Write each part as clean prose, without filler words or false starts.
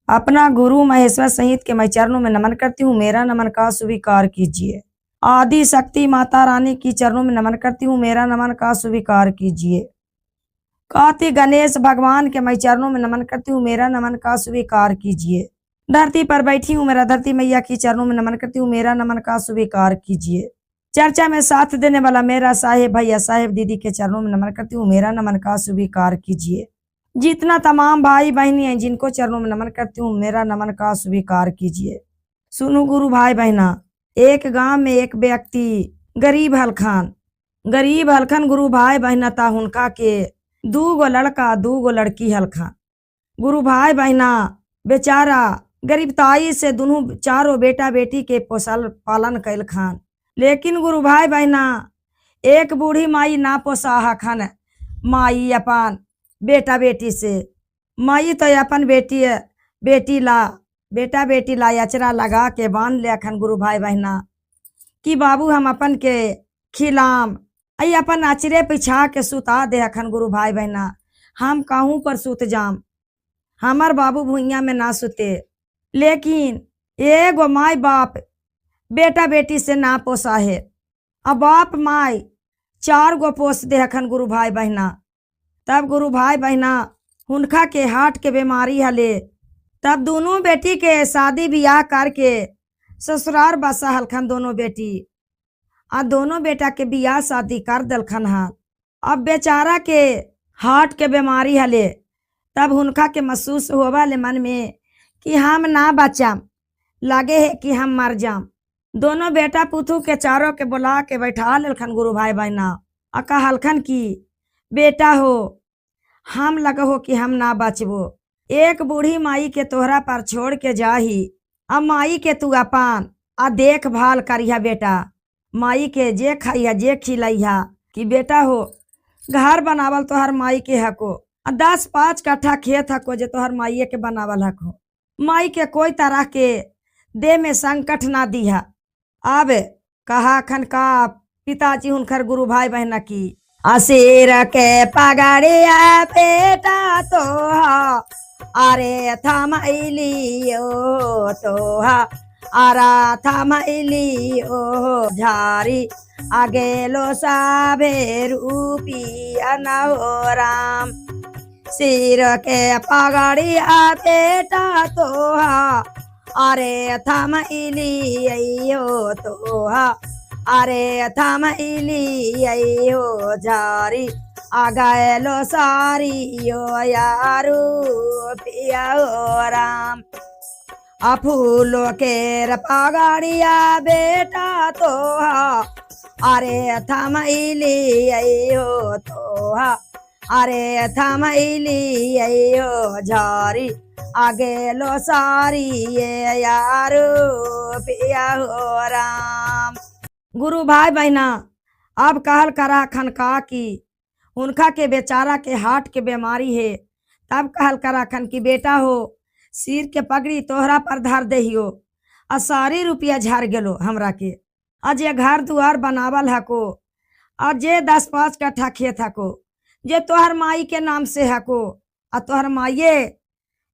अपना गुरु महेश्वर सहित के मैं चरणों में नमन करती हूँ, मेरा नमन का स्वीकार कीजिए। आदि शक्ति माता रानी की चरणों में नमन करती हूँ, मेरा नमन का स्वीकार कीजिए। कार्तिक गणेश भगवान के मैं चरणों में नमन करती हूँ, मेरा नमन का स्वीकार कीजिए। धरती पर बैठी हूँ, मेरा धरती मैया की चरणों में नमन करती हूँ, मेरा नमन का स्वीकार कीजिए। चर्चा में साथ देने वाला मेरा साहेब भैया साहेब दीदी के चरणों में नमन करती हूँ, मेरा नमन का स्वीकार कीजिए। जितना तमाम भाई बहनी हैं जिनको चरणों में नमन करती हूँ, मेरा नमन का स्वीकार कीजिए। सुनो गुरु भाई बहना, एक गांव में एक व्यक्ति गरीब हलखन गुरु भाई बहना था, उनका के 2 लड़का 2 लड़की हलखन। गुरु भाई बहना बेचारा गरीबताई से दोनों चारों बेटा बेटी के पोसल पालन कैल खान, लेकिन गुरु भाई बहना एक बूढ़ी माई ना पोसा खान माई अपन बेटा बेटी से। माई तो अपन बेटी ला अचरा लगा के बांध ले अखन गुरु भाई बहना कि बाबू हम अपन के खिलाम आई अपन अचरे पिछा के सुता दे अखन गुरु भाई बहना, हम कहूँ पर सुत जाम, हमार बाबू भुइया में ना सुते। लेकिन एगो माई बाप बेटा बेटी से ना पोसा है, अब बाप माई 4 गो पोस दे अखन गुरु भाई बहना। तब गुरु भाई बहना हुनका के हार्ट के बीमारी हले, तब दोनों बेटी के शादी ब्याह करके ससुराल बसा हलखन दोनों बेटी, आ दोनों बेटा के ब्याह शादी कर दलखन हा। अब बेचारा के हार्ट के बीमारी हले, तब हुनका के महसूस होवा ले मन में कि हम ना बचाम, लगे है कि हम मर जाम। दोनों बेटा पुतू के चारों के बुला के बैठा लेलखन गुरु भाई बहना, आ कहलखन की बेटा हो हम लग हो कि हम ना बचबो, एक बूढ़ी माई के तोहरा पर छोड़ के जाही, अब माई के तू अपन आ देखभाल करिया बेटा, माई के जे खाइया जे खिलैया कि बेटा हो घर बनावल तोहर माई के हको, 10-5 कट्ठा खेत हको जे तोहर माइये के बनावल हको, माई के कोई तरह के देह में संकट ना दिया। अब कहा खन का पिताजी हुनकर गुरु भाई बहना की असीर के पगड़िया बेटा तोहा अरे थमैलियो तोहा आरा थमैलियो झारी आगेलो साभे रूपिया हो राम। सिर के पगड़िया बेटा तोहा अरे थमैलियो तोहा अरे थमैलियो झारी आगेलो सारियो यारू पिया हो राम। फूलों के पगड़िया बेटा तोहा अरे थमैलियो तोहा अरे थमैलियो झारी आगेलो सारी ये यारो पिया हो राम। गुरु भाई बहना अब कहल करा खनका की उनका के बेचारा के हार्ट के बीमारी है, तब कहल करा खन की बेटा हो सिर के पगड़ी तोहरा पर धर दहियो, आ सारी रुपया झाड़ गेलो हमरा के, आज ये घर दुआर बनावल हको, और जे 10-5 कट्ठा खेत हको जे तोहर माई के नाम से हको, आ तोहर माइये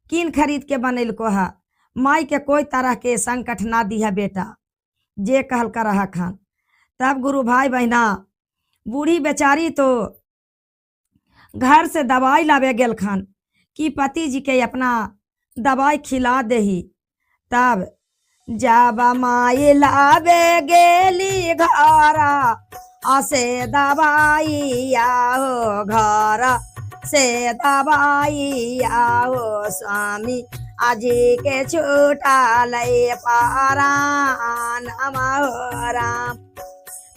कीन खरीद के बनैल को हा, माई के कोई तरह के संकट ना दिया बेटा, जे कहल कर रहा खान। तब गुरु भाई बहना बूढ़ी बेचारी तो घर से दवाई लावे गेल खान कि पति जी के अपना दवाई खिला दही। तब जब माई लावे गेली घरा आसे दवाई आओ घर से दवाई आओ स्वामी आजी के छूटा लय पारान राम।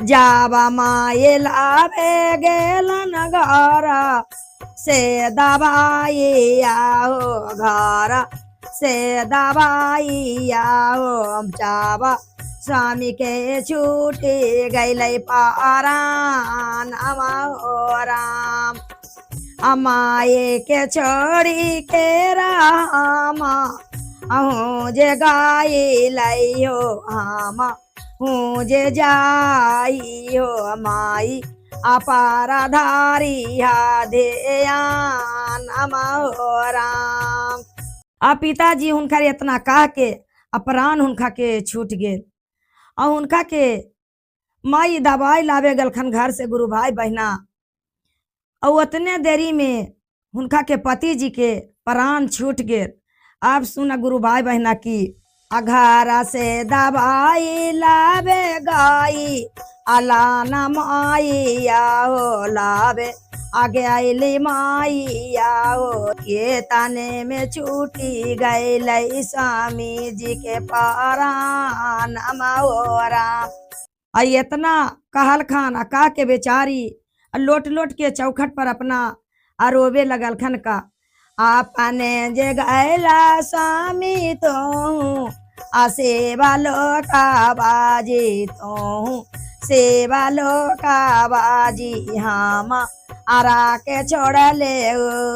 जब माई लावे गेलन घर से दवाई आओ घर से दवाई आओ जावा स्वामी के छूटी गैलै पारान राम। अमाए के छोड़ी के रामा अहूँ जे गाई लइयो आमा हूँ जे जाइयो माई अपारा धारी हा ध्यान राम। आ पिताजी हुनकर इतना कह के अपरान हुनका के छूट गेल। और उनका के माई दवाई लावे गलखन घर से गुरु भाई बहना। और उतने देरी में उनका के पति जी के प्राण छूट गेल। अब सुना गुरु भाई बहना की घर से दवाई लावे गाई अलाना माई आओ लावे आगे आईली माई आओ। ये ताने में छूटी गई स्वामी जी के प्राण मोरा। इतना कहल खान का के बेचारी लोट लोट के चौखट पर अपना रोवे लगल खन का आपने जे गैला स्वामी तो सेवा लो का बाजी तो सेवा लो का बाजी हम आरा के छोड़ ले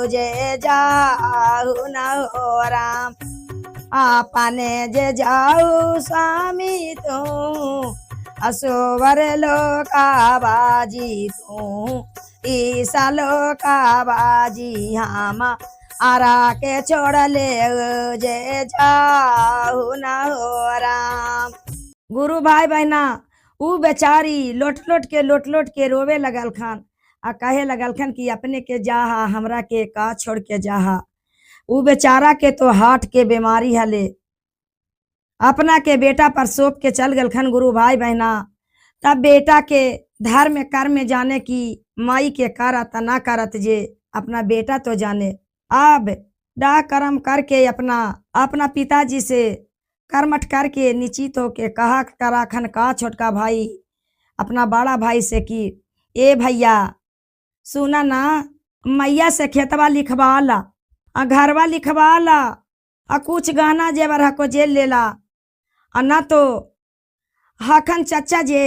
जे जाऊ न हो राम। आपने जे जाऊ स्वामी तो असोवर लो का बाजी तू ईसा लो का बाजी हम आरा के छोड़ ले जे जाऊ न हो राम। गुरु भाई बहना ऊ बेचारी लोट लोट के रोवे लगल खान आ कहे लगल खन कि अपने के जाहा हमरा के का छोड़ के जाहा। ऊ बेचारा के तो हार्ट के बीमारी हले अपना के बेटा पर सौंप के चल गलखन गुरु भाई बहना। तब बेटा के धर्म कर्म में जाने की माई के करत ना करत जे अपना बेटा तो जाने। अब डा कर्म करके अपना पिताजी से कर्मठ करके निश्चित हो के कहा करा खन का छोटका भाई अपना बड़ा भाई से कि ए भैया सुना ना मैया से खेतवा लिखवा ला घरवा लिखवा ला कुछ गहना जेवर हको जेल लेला ना तो हखन चचा जे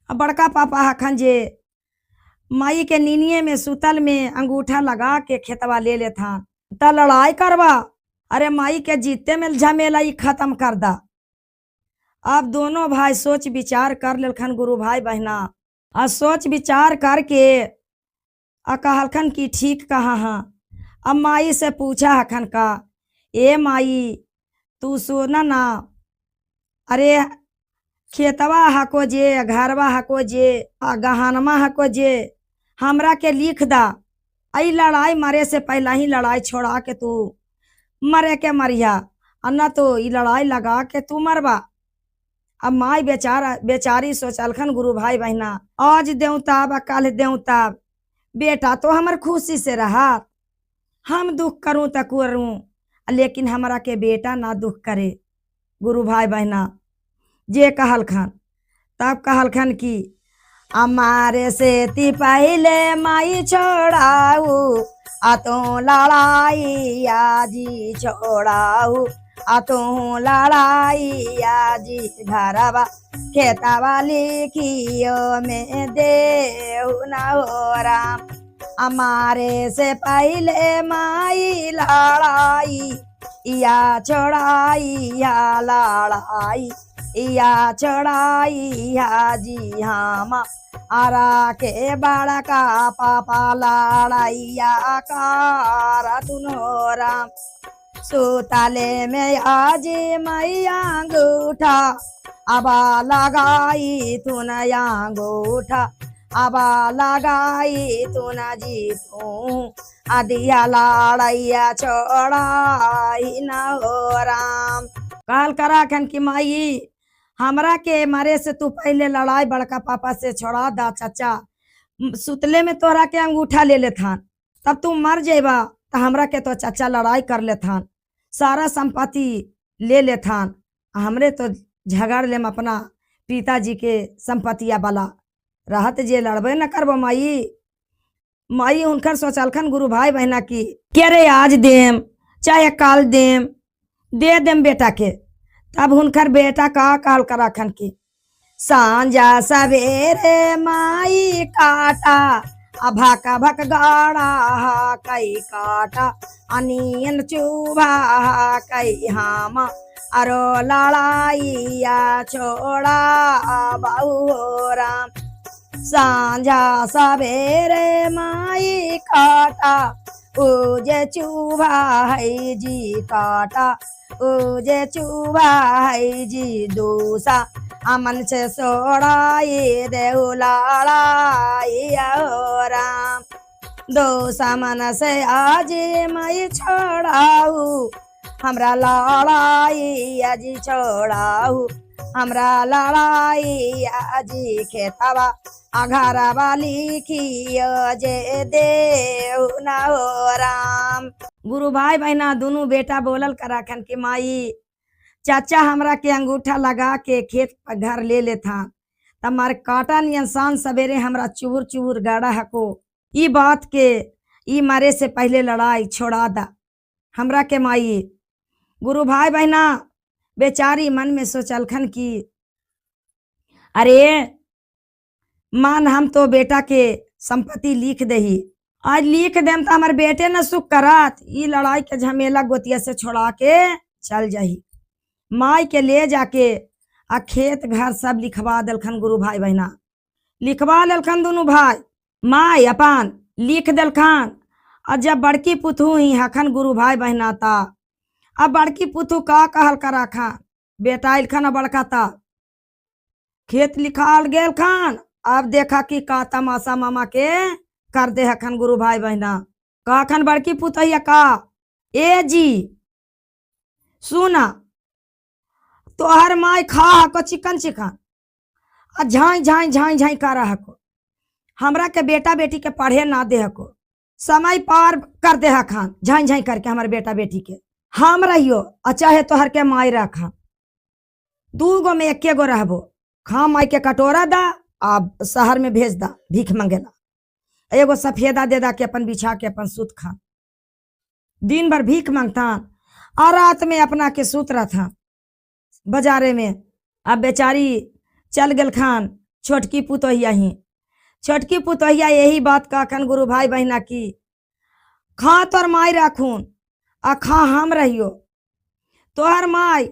बड़का पापा हखन जे माई के नीनिये में सुतल में अंगूठा लगा के खेतवा ले लेथा त लड़ाई करवा। अरे माई के जीते में झमेला खत्म कर दा। अब दोनों भाई सोच विचार कर लेखन गुरु भाई बहना सोच विचार करके कहलखन की ठीक कहा हाँ। अब माई से पूछा हखन का ए माई तू सुना ना अरे खेतवा हको जे घरवा हको जे गहनमा हको जे हमरा के लिख दा। आई लड़ाई मरे से पहला ही लड़ाई छोड़ा के तू मरे के मरिया अन्ना तो ये लड़ाई लगा के तू मरबा। अब माई बेचारी सोचलखन गुरु भाई बहना आज देऊ तब कल देऊ तब बेटा तो हमर खुशी से रहा हम दुख करूं तो करूं लेकिन हमरा के बेटा ना दुख करे। गुरु भाई बहना जे कहलखन तब कहलखन कि हमारे से ती पहले माई छोड़ाऊ तो लड़ाई आजी छोड़ाऊ तो लड़ाई आजी घरवा खेतवा लिखियो में देऊ न हो राम। हमारे से पहले माई लड़ाई या छोड़ाई या लड़ाई या छोड़ाई या जी हम आरा के बड़ा का पापा लड़ाइया कार तुनो राम। सुताले में आज मैया अंगूठा अबा लगाई तुन अंगूठा अबा लगाई तुन जी तू आदिया लड़ाइया छोड़ाई न हो राम। काल करा खन की माई हमरा के मारे से तू पहले लड़ाई बड़का पापा से छोड़ा दा चाचा सुतले में तोहरा के अंगूठा ले लेथान तब तू मर जेबा तो हमरा के तो चाचा लड़ाई कर लेथान सारा संपत्ति ले लेथान हमरे तो झगड़ लेम अपना पिताजी के संपत्तिया वाला रहत जे लड़बे न करबो। माई उनकर सोचलखन गुरु भाई बहना की के रे आज देम चाहे काल देम दे देम बेटा के। तब हुनकर बेटा का काल कराखन की सांझा सवेरे माई काटा भक भक गाड़ा कई काटा अनियन चूभा कई हम अरो लड़ाइया छोड़ा बहु राम। सांझा सवेरे माई काटा जे चूहा है जी काटा जे चूहा है जी दूसा अमन से सोड़ाई देहु लाड़ाई हो राम दोसा मन से आज मैं छोड़ाऊ हमरा लड़ाई अजी छोड़ाऊ हमरा लड़ाई अजी खेतवा अघरा वाली खियो जे देहु न हो राम। गुरु भाई बहना दोनों बेटा बोलल कराखन कि माई चाचा हमरा के अंगूठा लगा के खेत पर घर ले लेथा तमार काटा नियन शान सवेरे हमरा चूर चूर गाड़ा हको ई बात के ई मारे से पहले लड़ाई छोड़ा दा हमरा के माई। गुरु भाई बहना बेचारी मन में सोचलखन कि अरे मान हम तो बेटा के संपत्ति लिख दही आज लिख देम तो हमारे बेटे न सुख करात ई लड़ाई के झमेला गोतिया से छोड़ा के चल जाही माई के ले जाके आ खेत घर सब लिखवा दलखन। गुरु भाई बहना लिखवा दलखन दोनों भाई माई अपन लिख दलखन। और जब बड़की पुतू ही हखन गुरु भाई बहना ता अब बड़की पुतू का कहल करा खान बेटा इलखन बड़का ता खेत लिखाल गेल खान। अब देखा कि का तमाशा मामा के कर दे हखन गुरु भाई बहना का खन बड़की पुतैया का ए जी सुना तोहर माई खा हको चिकन चिकन आ झाई झाई झाई झाई कर हको हमरा के बेटा बेटी के पढ़े ना दे हको समय पार कर दे हखान झाई झाई करके हमारे बेटा बेटी के हम रहियो आ चाहे तोहर के माई रखा दू गो में एके गो रहबो खा माई के कटोरा दा आ शहर में भेज दा भीख मंगेला एगो सफेदा दे दा के अपन बिछा के अपन सूत खा दिन भर भीख मांगता और रात में अपना के सूत रहा था बाजारे में। अब बेचारी चल गल खान छोटकी पुतोहिया ही छोटकी पुतोहिया यही बात का खन गुरु भाई बहना की खा तोर माई रखून आ खा हम रहियो तोहर माई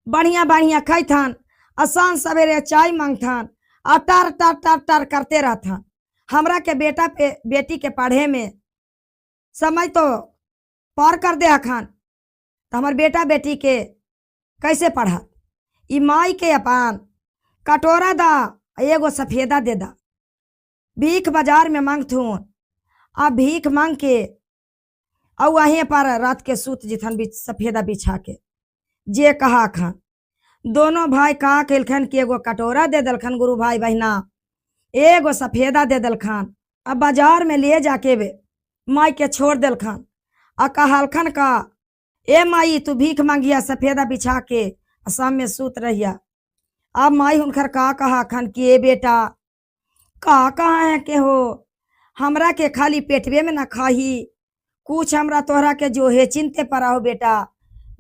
बढ़िया बढ़िया खैथन आसान सवेरे चाय मांगथन आ टर टर टर टर करते रहथन हमरा के बेटा पे बेटी के पढ़े में समय तो पार कर दे अखान तो हमार बेटा बेटी के कैसे पढ़ा ई माई के अपन कटोरा दा एगो सफेदा दे दा भीख बाजार में मांगथून आ भीख मांग के और वहीं पर रात के सूत जिथन सफेदा बिछा के जे कहा खान दोनों भाई कहा केलखन कि एगो कटोरा दे दलखन गुरु भाई बहना एगो सफेदा दे दलखन। अब बाजार में ले जाके वे माई के छोड़ दलखन आ कहलखन का ए माई तू भीख मांगिया सफेदा बिछा के शाम में सूत रहिया। अब माई हुनकर का कहा खन कि ए बेटा का कहा है के हो हमरा के खाली पेटवे में न खाही कुछ हमरा तोहरा के जो है चिंते पड़ा हो बेटा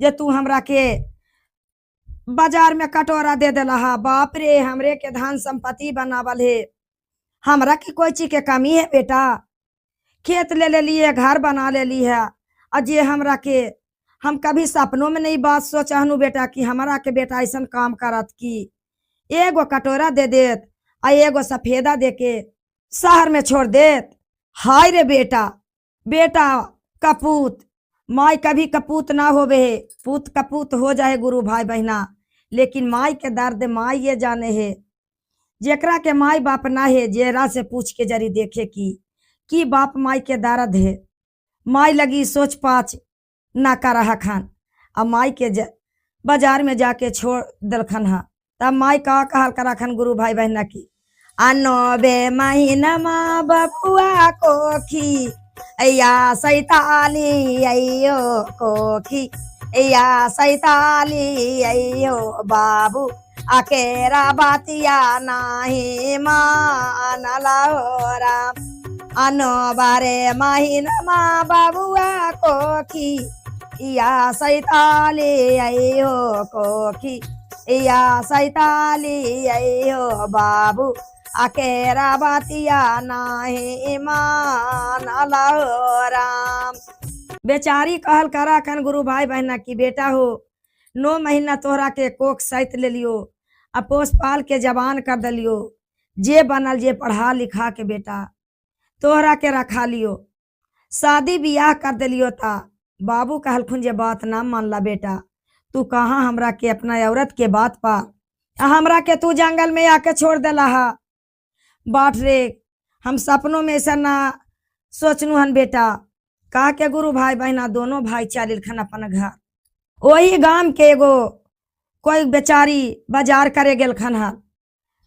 जे तू हमरा के बाजार में कटोरा दे दिला बाप रे हमरे के धन संपत्ति बनावल है हमरा की कोई चीज के कमी है बेटा खेत ले लिए घर बना ले ली है अजय हमरा के हम कभी सपनों में नहीं बात सोचहनु बेटा कि हमारा के बेटा ऐसा काम करत की एगो कटोरा दे देत आ एगो सफेदा दे के शहर में छोड़ देत। हाय रे बेटा बेटा कपूत माई कभी कपूत ना होवे है पूत कपूत हो जाए गुरु भाई बहना लेकिन माई के दर्द माई ये जाने है जेकरा के माई बाप ना है जेरा से पूछ के जरी देखे की बाप माई के दर्द है माई लगी सोच पाच ना कर रहा खान अब माई के बाजार में जाके छोड़ दलखन हा तब माई का कहल करा खन गुरु भाई बहना की अनबे महीना माँ बबुआ कोखी अया सैताली अयो कोखी अया सैताली अयो बाबू अकेरा बातिया नाही मानला हो राम अनो बारे महीना माँ बबुआ कोखी या सैताली अयो कोखी या सैताली अयो बाबू अकेरा बातिया नाही मानला हो राम। बेचारी कहल करा खन गुरु भाई बहना की बेटा हो 9 महीना तोहरा के कोख सैत ले लियो आ पोस पाल के जवान कर दलियो जे बनल जे पढ़ा लिखा के बेटा तोहरा के रखा लियो शादी बियाह कर दिलियो था। बाबू कहलखुन जे बात ना मानला बेटा, तू कहाँ हमरा के अपना औरत के बात पा, हमरा के तू जंगल में आके छोड़ देला हा। बाट रे, हम सपनों में ऐसा ना सोचनू हन बेटा। कहा के गुरु भाई बहना दोनों भाई चलिल खन अपन घर। वही गांव के एगो कोई बेचारी बाजार करे गेल खन हन।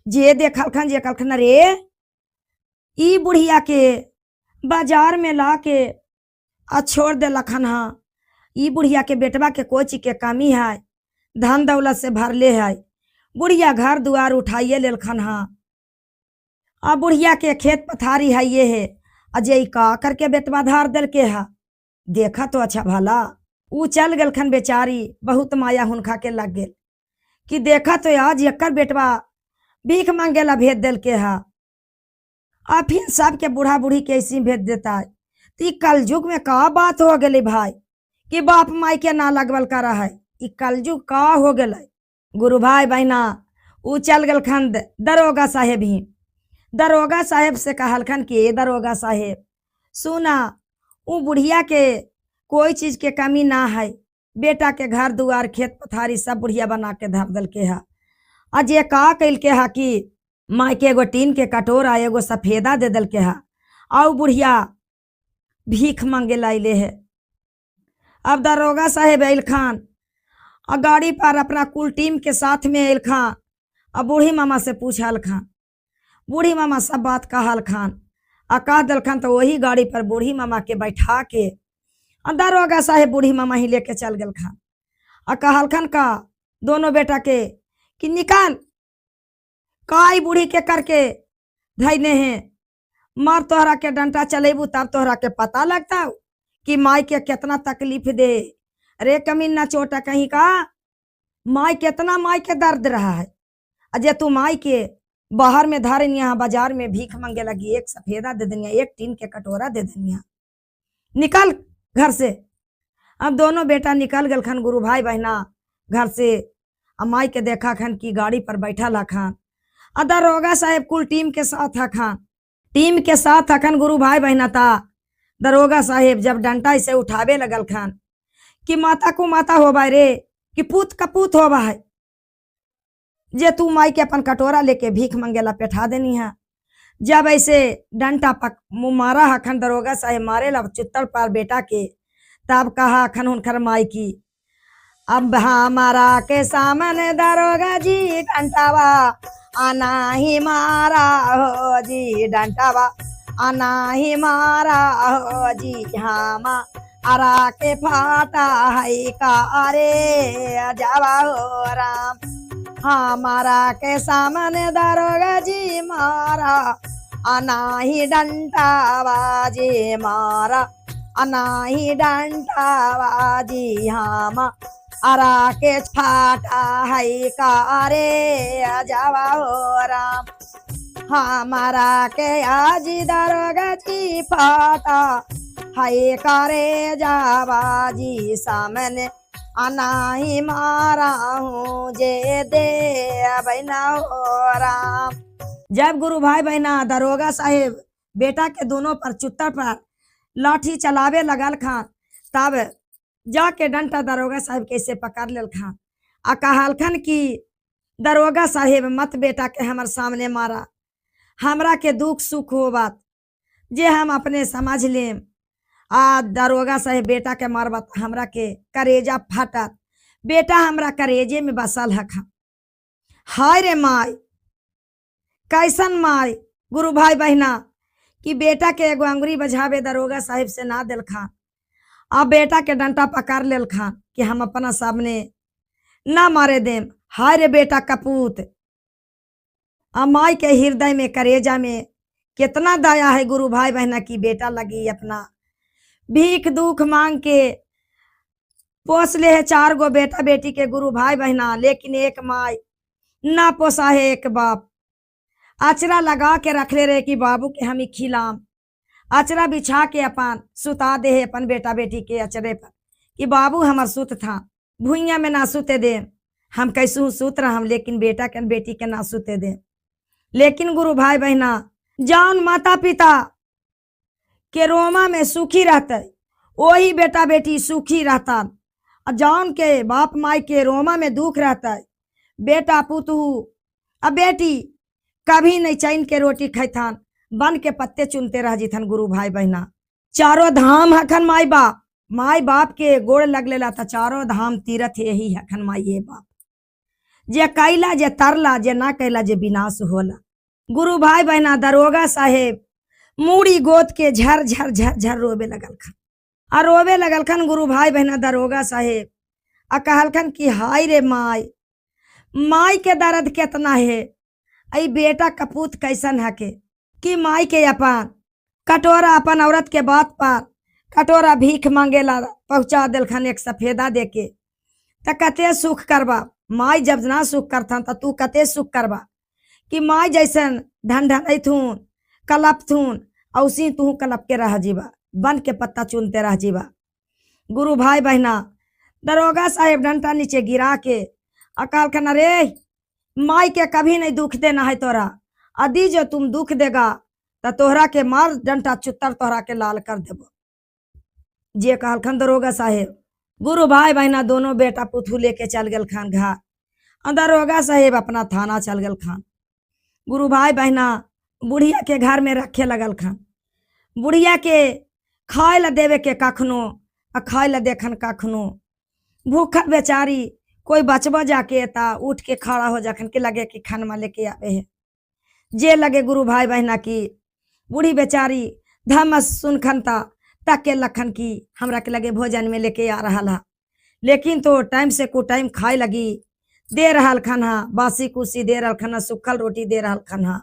जे देखल खन जे कहलखन रे ई बुढ़िया के बाजार में ला के आ छोड़ दे लखन हा। ई बुढ़िया के बेटवा के कोई चीज के कमी है, धन दौलत से भरले है। बुढ़िया घर दुआर उठाइए लेलखन हा। आ बुढ़िया के खेत पथारी है ये है, अजय का करके बेटवा धार दिल के है। देखा तो अच्छा भला ऊ चल गलखन बेचारी, बहुत माया हुनका के लग गेल कि देखा तो आज यकर बेटवा भीख मांगेला भेज दिल के है। आ फिर सबके बूढ़ा बूढ़ी के ऐसी भेज देता है। तो कलयुग में का बात हो गई भाई कि बाप माई के ना लगवल करा है। ई कलयुग का हो गए। गुरु भाई बहना ऊ चल गलखन दरोगा साहेब ही। दरोगा साहेब से कहलखन कि दरोगा साहेब सुना, ऊ बुढ़िया के कोई चीज के कमी ना है। बेटा के घर दुआर खेत पथारी सब बुढ़िया बना के धर दल के है। आज ये का कैल के है कि माई के एगो टीन के कटोरा एगो सफेदा दे दल के है। आउ बुढ़िया भीख मांगे लाइले है। अब दरोगा साहेब अल खान और गाड़ी पर अपना कुल टीम के साथ में अल खान। अब बूढ़ी मामा से पूछल खान। बूढ़ी मामा सब बात कहल खान आ कह दल खान। तो वही गाड़ी पर बूढ़ी मामा के बैठा के दरोगा साहेब बूढ़ी मामा ही लेके चल गल खान। आ कहल खान का दोनों बेटा के कि निकाल काई बूढ़ी के करके धैने हैं। मार तोहरा के डंटा चलेबू तब तोहरा के पता लगता कि माई के कितना तकलीफ दे। अरे कमीना चोटा कहीं का माई कितना माई के दर्द रहा है। अजय तू माई के बाहर में धारे यहाँ बाजार में भीख मांगे लगी, एक सफेदा दे दनिया, एक टीन के कटोरा दे दनिया, निकल घर से। अब दोनों बेटा निकल गल खन गुरु भाई बहना घर से। अब माई के देखा खन की गाड़ी पर बैठा ला खान। दरोगा साहेब कुल टीम के साथ है खान। टीम के साथ अखन गुरु भाई बहना था। दरोगा साहेब जब डंटा से उठावे लगल खान कि माता को माता हो भाई रे कि पूत का पूत हो भाई, जे तू माई के अपन कटोरा लेके भीख मंगेला पेठा देनी है। जब ऐसे डंटा पक मुँह मारा अखन दरोगा साहेब मारे ला चुत्तर पर बेटा के, तब कहा अखन उनकर माई की अब हमारा के सामने दरोगा जी डंटावा आना ही मारा हो जी, डंटावा आना ही मारा हो जी। हमारा के फाटा है का रे जावा हो राम। हमारा के सामने दरोगा जी मारा आना ही डंटावा जी, मारा आना ही डंटावा जी। हमारा के फाटा है का रे जावा हो राम। हमारा के आज दरोगा जी फाटा है का रे जावा जी, सामने आना ही मारा हूँ जे दे बहना हो राम। जब गुरु भाई बहना दरोगा साहेब बेटा के दोनों पर चुत्तर पर लाठी चलावे लगल खान, तब जाके डंटा दरोगा साहेब कैसे पकड़ लेल खान। आ कहलखन कि दरोगा साहेब मत बेटा के हमर सामने मारा, हमरा के दुख सुख हो बात जे हम अपने समझ लेम। आ दरोगा साहेब बेटा के मारबत हमरा के करेजा फटत। बेटा हमरा करेजे में बसल है खा। हाय रे माई, कैसन माई गुरु भाई बहना कि बेटा के एगो अंगुरी बजावे दरोगा साहेब से ना दिल खान। अब बेटा के डंटा पकड़ लेल खान कि हम अपना सामने ना मारे देम। हाय रे बेटा कपूत। अब माई के हृदय में करेजा में कितना दया है गुरु भाई बहना की बेटा लगी अपना भीख दुख मांग के पोस ले है 4 गो बेटा बेटी के गुरु भाई बहना, लेकिन एक माई ना पोसा है एक बाप। अचरा लगा के रख ले रहे कि बाबू के हम खिलाम। अचरा बिछा के अपन सुता दे है अपन बेटा बेटी के अचरे पर कि बाबू हमार सुत था, भुइया में ना सुते दे। हम कैसू सुत रहा हम, लेकिन बेटा के बेटी के ना सुते दे। लेकिन गुरु भाई बहना जान माता पिता के रोमा में सुखी रहते, वही बेटा बेटी सुखी रहता। जौन के बाप माई के रोमा में दुख रहता है, बेटा पुतू अब बेटी कभी नहीं चैन के रोटी खैथान, बन के पत्ते चुनते रह जीथन। गुरु भाई बहना चारों धाम हखन माई बाप के गोड़ लगलेला था, चारों धाम तीरथ यही हखन माई ये बाप। जे कैला जे तरला, जे ना कैला जे विनाश होला। गुरु भाई बहना दरोगा साहेब मूड़ी गोद के झर झर झर झर रोवे लगल खन, आ रोवे लगल खन गुरु भाई बहना दरोगा साहेब। आ कहलखन कि हाय रे माई के दर्द कितना है, आई बेटा कपूत कैसन है के कि माई के अपन कटोरा अपन औरत के बात पर कटोरा भीख मांगेला पहुंचा दिलखन एक सफेदा दे के। त कते सुख करबा, माई जब ना सुख करथन त तू कते सुख करबा कि माई जैसन ढन ढनथून कलपथून औसी तू कलप के रह जीवा, बन के पत्ता चुनते रह जीवा। गुरु भाई बहना दरोगा साहेब डंटा नीचे गिरा के अकाल खन, अरे माई के कभी नहीं दुख देना है तोरा, अदी जो तुम दुख देगा तो तोहरा के मार डंटा चुत्तर तोहरा के लाल कर देबो। जे कहलखन दरोगा साहेब। गुरु भाई बहना दोनों बेटा पुथू लेके चल गल खान घर। दरोगा साहेब अपना थाना चल गल खान। गुरु भाई बहना बुढ़िया के घर में रखे लगल खान। बुढ़िया के खाए ला देवे के कखनो आ खाए ला देखन कखनो। भूखल बेचारी कोई बचबा जाके ता उठ के खड़ा हो जाखन के लगे कि खानमा लेके आवे है। जे लगे गुरु भाई बहना की बूढ़ी बेचारी धमस सुनखन ता तके लखन की हमरा के लगे भोजन में लेके आ रहा हा, लेकिन तो टाइम से को टाइम खाए लगी दे रहा खन, बासी कुसी दे रहा खन, सुखल रोटी दे रहा खन।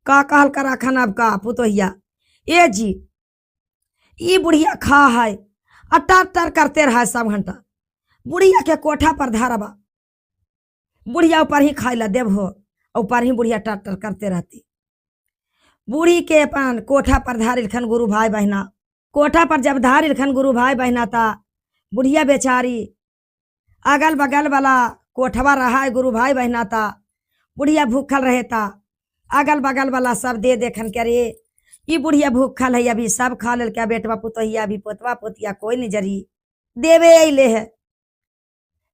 का कहल करा खन अब का पुतोहिया, ए जी ई बुढ़िया खा है अटर टर करते रहा सब घंटा। बुढ़िया के कोठा पर धरबा, बुढ़िया ऊपर ही खाए ला देव हो, ऊपर ही बुढ़िया टर टर करते रहती। बूढ़ी के अपन कोठा पर धारिल खन गुरु भाई बहना। कोठा पर जब धारिल खन गुरु भाई बहना ता बुढ़िया बेचारी अगल बगल वाला कोठवा रहा है गुरु भाई बहना ता बुढ़िया भूखल रहे ता अगल बगल वाला सब दे देखन के अरे ये बुढ़िया भूखल है, अभी सब खा लेल क्या बेटवा पुतोहिया, अभी पोतवा पोतिया कोई नहीं जरी देवे अले है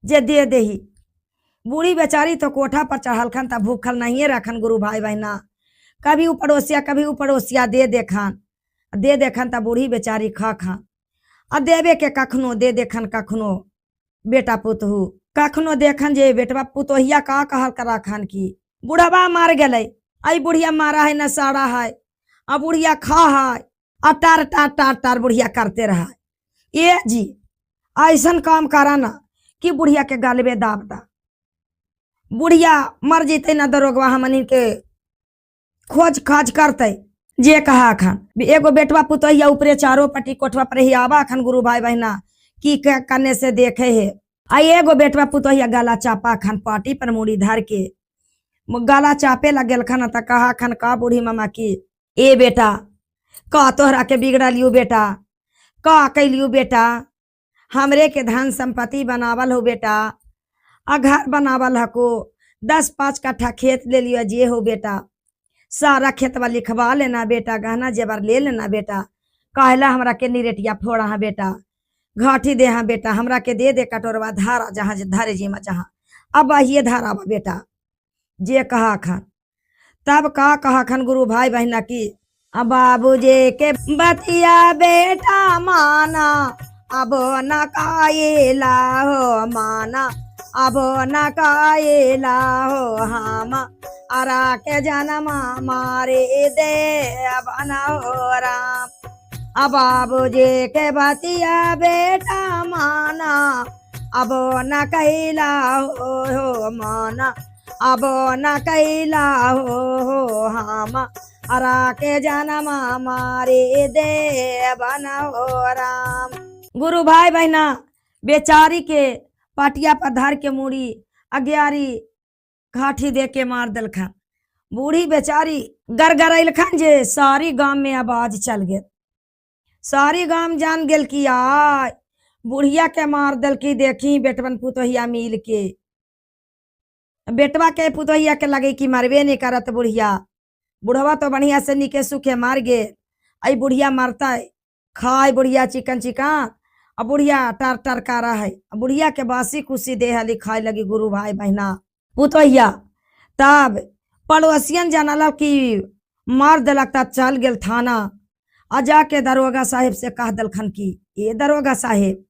जे दे देही। बूढ़ी बेचारी तो कोठा पर चढ़लखन ता भूखल नहीं रखन गुरु भाई बहना, कभी उपड़ोसिया दे देखन ता बूढ़ी बेचारी खा खान आ देवे के कखनो दे देखन, कखनो बेटा पुतहू कखनो देखन जे बेटवा पुतोहिया का कहल करा खान की बुढ़वा मार गए, आई बुढ़िया मारा है न साड़ा है, आ बुढ़िया खा है आ टार टार टार टार बुढ़िया करते रहा। ये जी ऐसन काम कराना कि बुढ़िया के गालबे दाब दा, बुढ़िया मर जीते न दरोगवा हमनी के खोज खाज करते। जे कहा खान एगो बेटवा पुतोहिया ऊपरे चारों पट्टी कोठवा पर ही आवा खान गुरु भाई बहना की करने से देखे है। आई एगो बेटवा पुतोहिया गला चापा खान पाटी पर मुड़ी धर के गला चापे लगल खान त कहा खान का बूढ़ी मामा की, ए बेटा का तोहरा के बिगड़ल यू बेटा, का कैलियो बेटा, हमरे के धन संपत्ति बनावल हो बेटा, आ घर बनावल हको, 10-5 कट्ठा खेत ले लियो जे हो बेटा, सारा खेतवा लिखवा लेना बेटा, गहना जेवर ले लेना बेटा, कहला हमरा के निरेटिया फोड़ा है बेटा, घाटी दे हाँ बेटा, हमरा के दे कटोरवा धारा जहाँ धारे जी में जहाँ अब ये धारा बेटा। जे कहा खान तब का कहा खान गुरु भाई बहना की, अब बाबू जे के बतिया बेटा माना, अब न कायला हो माना, अब न कायला हो हम अरा के जन्म मारे दे अब न हो राम। अब बाबू जे के बतिया बेटा माना, अब न कैला हो माना, अब न कैला हो हम अरा के जन्म मारे दे अब न हो राम। गुरु भाई बहना बेचारी के पाटिया पर धर के मुड़ी अग्यारी घाटी दे के मार दलखन। बूढ़ी बेचारी गरगरैल खन जे सारी गांव में आवाज चल गए, सारी गांव जान गेल कि आय बुढ़िया के मार दल की, देखी बेटवन पुतोहिया मिल के। बेटवा के पुतोहिया के लगे कि मरबे नहीं करत बुढ़िया, बुढ़वा तो बढ़िया से निके सुखे मार गे, आई बुढ़िया मरता है, खाए बुढ़िया चिकन चिकन, अब बुढ़िया टर टर कर रहा है, अब बुढ़िया के बासी कुसी देह लिखाए लगी गुरु भाई बहना पुतोहिया। तब पड़ोसियन जानल कि मार दिलक, चल गेल थाना, आ जाके दरोगा साहेब से कह दलखन की ये दरोगा साहेब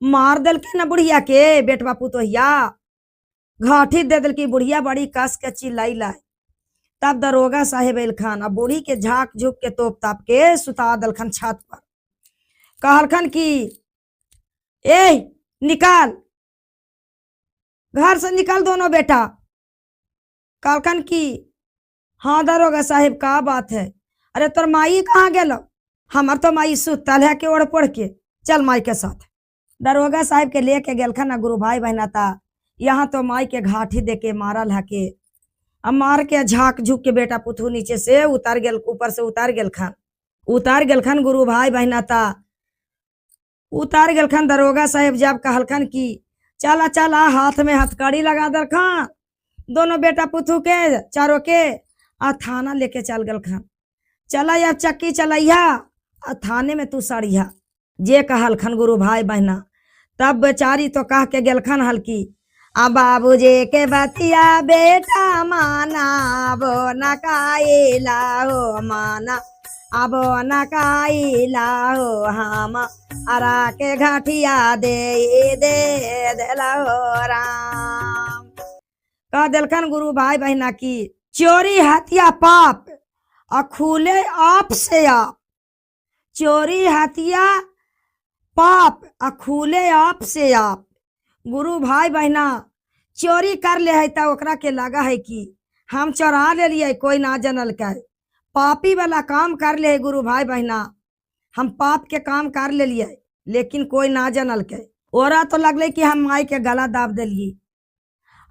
मार दल के न बुढ़िया के बेटवा पुतोहिया, घाटी दे दल की बुढ़िया बड़ी कस के चिल्लाई लाई। तब दरोगा साहेब एलखन, अब बूढ़ी के झाक झुक के तोप ताप के सुता दलखन छत पर, कहलखन की ए निकाल, घर से निकाल दोनों बेटा। कहलखन की हाँ दरोगा साहेब का बात है? अरे तोर माई कहाँ गेलो? हमार तो माई सुतल है के ओढ़ पड़ के, चल माई के साथ। दरोगा साहेब के लेके गेलखन ना गुरु भाई बहना था, यहाँ तो माई के घाटी दे के मारल है के, अब मार के झाक झुक के बेटा पुतहू नीचे से उतार गेल, ऊपर से उतार गेलखन गुरु भाई बहना था, उतार गेलखन। दरोगा साहेब जब कहलखन की चला चला, हाथ में हथकड़ी लगा दलखन, दोनों बेटा पुतहू के चारों के आ थाना लेके चल गलखन। चला या चक्की चलैया आ थाने में तू सड़िया, जे कहलखन गुरु भाई बहना। तब बेचारी तो कह के गेलखन हल्की, आ बाबूजी के बतिया बेटा माना, वो न काइला हो माना, अब न काइला हो, हम अरा के घाटिया दे देला हो राम। कह दिलखन गुरु भाई बहना की चोरी हत्या पाप और खुले आप से आप, चोरी हत्या पाप और खुले आप से आप। गुरु भाई बहना चोरी कर ले है तो ओकरा के लगा है कि हम चोरा ले लिए, कोई ना जानल के, पापी वाला काम कर ले है गुरु भाई बहना, हम पाप के काम कर ले लिए लेकिन कोई ना जानल के। ओरा तो लगले कि हम माई के गला दाब दिलिए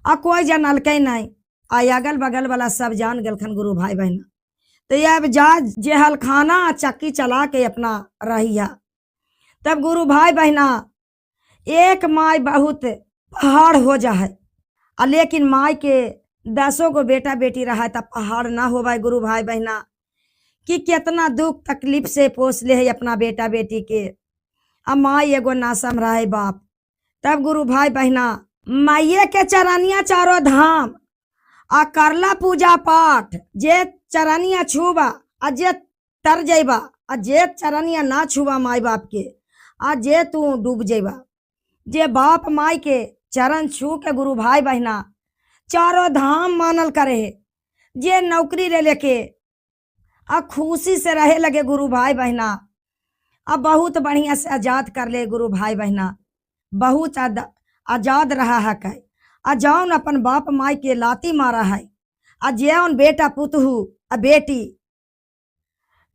आ कोई जानल के नहीं, आ अगल बगल वाला सब जान गलखन गुरु भाई बहना। तो ये जा जेहल खाना चक्की चला के अपना रही है। तब गुरु भाई बहना एक माई बहुत पहाड़ हो जाए, लेकिन माई के 10 गो बेटा बेटी रहा तब पहाड़ ना हो भाई गुरु भाई बहना, कि कितना दुख तकलीफ से पोस ले है अपना बेटा बेटी के। अब माई एगो ना समरा है बाप। तब गुरु भाई बहना माइये के चरनिया चारों धाम आ करला पूजा पाठ, जे चरनिया छुबा आ जे तर जेबा, आ जे चरनिया ना छुबा माई बाप के आ जे तू डूब जेबा। जे बाप माई के चरण छू के गुरु भाई बहना चारों धाम मानल करे है, जे नौकरी ले लेके आ खुशी से रहे लगे गुरु भाई बहना, अब बहुत बढ़िया से आजाद कर ले गुरु भाई बहना, बहुत आजाद रहा है कह। आ जौन अपन बाप माई के लाती मारा है, आ जौन बेटा पुतहू आ बेटी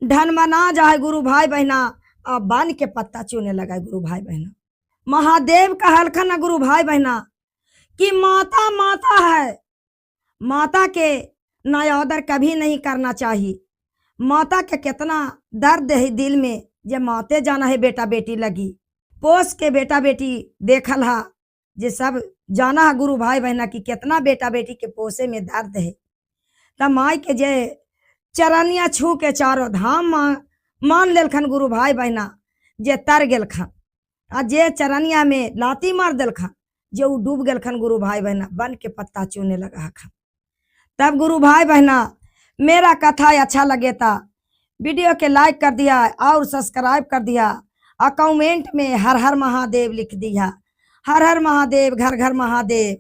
धन मना जाए गुरु भाई बहना, आ बन के पत्ता चूने लगा गुरु भाई बहना। महादेव कहलखन ना गुरु भाई बहना कि माता माता है, माता के नयादर कभी नहीं करना चाहिए। माता के कितना दर्द है दिल में, जे माते जाना है बेटा बेटी लगी, पोस के बेटा बेटी देखल हा, जे सब जाना है गुरु भाई बहना की कितना बेटा बेटी के पोसे में दर्द है। तब माई के जे चरनिया छू के चारों धाम मान लेलखन गुरु भाई बहना, जे तर गेलखन आ जे चरनिया में लाती मार दिलखन, जे उ डूब गेलखन गुरु भाई बहना, बन के पत्ता चूने लगा खन। तब गुरु भाई बहना मेरा कथा अच्छा लगे था वीडियो के लाइक कर दिया और सब्सक्राइब कर दिया और कमेंट में हर हर महादेव लिख दिया। हर हर महादेव, घर घर महादेव।